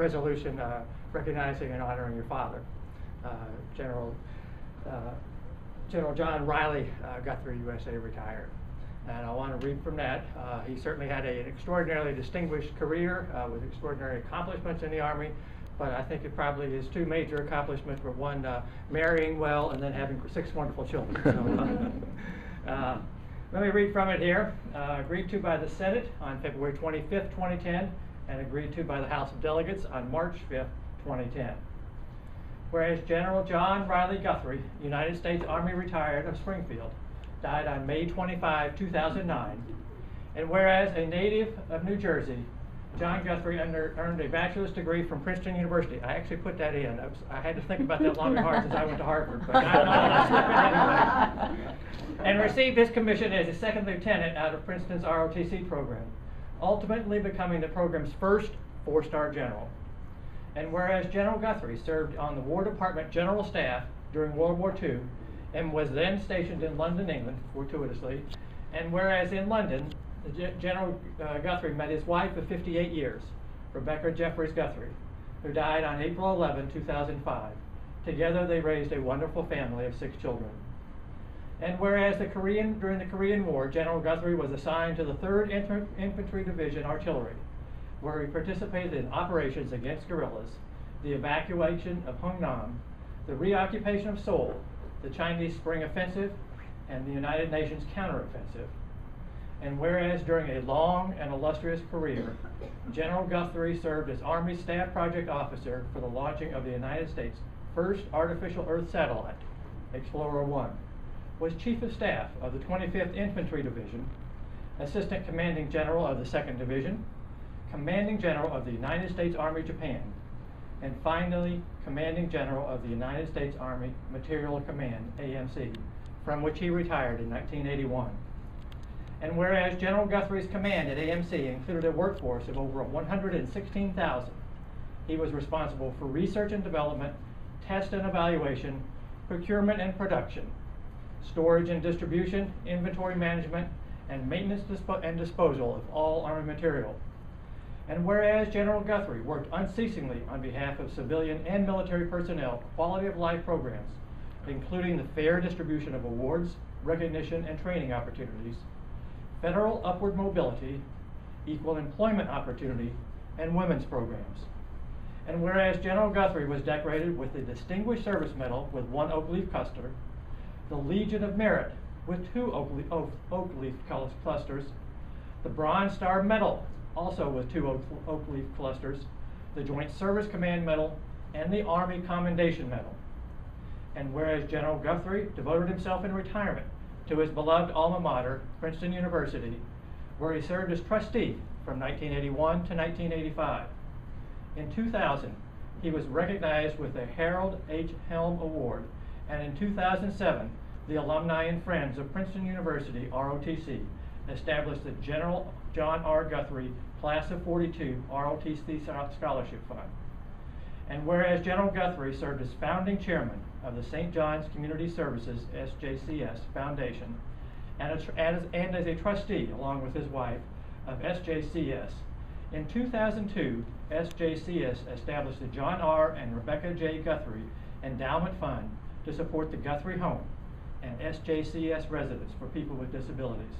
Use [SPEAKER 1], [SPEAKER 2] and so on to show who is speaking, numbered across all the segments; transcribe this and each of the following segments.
[SPEAKER 1] resolution recognizing and honoring your father, General John Riley Guthrie, USA, retired. And I want to read from that. He certainly had an extraordinarily distinguished career with extraordinary accomplishments in the Army, but I think it probably his two major accomplishments were one, marrying well and then having 6 wonderful children. So, let me read from it here. Agreed to by the Senate on February 25th, 2010, and agreed to by the House of Delegates on March 5th, 2010. Whereas General John Riley Guthrie, United States Army retired of Springfield, died on May 25, 2009, and whereas a native of New Jersey, John Guthrie earned a bachelor's degree from Princeton University. I actually put that in. I had to think about that long and hard since I went to Harvard, but I'll slip it anyway. And received his commission as a second lieutenant out of Princeton's ROTC program, ultimately becoming the program's first 4-star general. And whereas General Guthrie served on the War Department General Staff during World War II and was then stationed in London, England, fortuitously, and whereas in London, General Guthrie met his wife of 58 years, Rebecca Jeffries Guthrie, who died on April 11, 2005. Together they raised a wonderful family of 6 children. And whereas during the Korean War, General Guthrie was assigned to the 3rd Infantry Division Artillery, where he participated in operations against guerrillas, the evacuation of Hungnam, the reoccupation of Seoul, the Chinese Spring Offensive, and the United Nations counteroffensive. And whereas during a long and illustrious career, General Guthrie served as Army Staff Project Officer for the launching of the United States' first artificial Earth satellite, Explorer 1, was Chief of Staff of the 25th Infantry Division, Assistant Commanding General of the 2nd Division, Commanding General of the United States Army Japan, and finally, Commanding General of the United States Army Material Command, AMC, from which he retired in 1981. And whereas General Guthrie's command at AMC included a workforce of over 116,000, he was responsible for research and development, test and evaluation, procurement and production, storage and distribution, inventory management, and maintenance and disposal of all Army material. And whereas General Guthrie worked unceasingly on behalf of civilian and military personnel quality of life programs, including the fair distribution of awards, recognition, and training opportunities, federal upward mobility, equal employment opportunity, and women's programs. And whereas General Guthrie was decorated with the Distinguished Service Medal with 1 oak leaf cluster, the Legion of Merit with 2 oak leaf clusters, the Bronze Star Medal also with 2 oak leaf clusters, the Joint Service Command Medal, and the Army Commendation Medal. And whereas General Guthrie devoted himself in retirement to his beloved alma mater, Princeton University, where he served as trustee from 1981 to 1985. In 2000, he was recognized with the Harold H. Helm Award, and in 2007, the Alumni and Friends of Princeton University, ROTC, established the General John R. Guthrie Class of 42 ROTC Scholarship Fund. And whereas General Guthrie served as founding chairman of the St. John's Community Services SJCS Foundation and as a trustee, along with his wife, of SJCS, in 2002, SJCS established the John R. and Rebecca J. Guthrie Endowment Fund to support the Guthrie Home and SJCS residence for people with disabilities.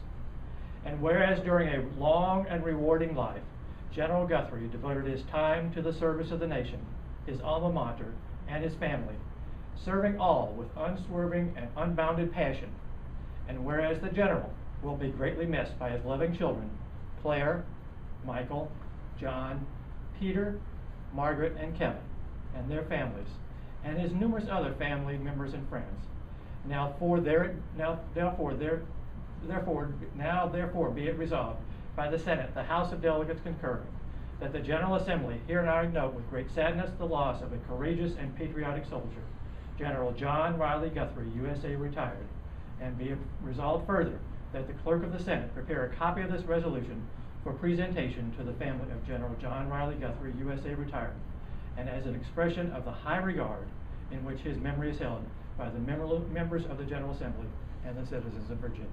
[SPEAKER 1] And whereas during a long and rewarding life, General Guthrie devoted his time to the service of the nation, his alma mater, and his family, serving all with unswerving and unbounded passion. And whereas the General will be greatly missed by his loving children, Claire, Michael, John, Peter, Margaret, and Kevin, and their families, and his numerous other family members and friends. Now therefore be it resolved by the Senate, the House of Delegates concurring, that the General Assembly hereby note with great sadness the loss of a courageous and patriotic soldier, General John Riley Guthrie, USA, retired, and be it resolved further that the Clerk of the Senate prepare a copy of this resolution for presentation to the family of General John Riley Guthrie, USA, retired, and as an expression of the high regard in which his memory is held by the members of the General Assembly and the citizens of Virginia.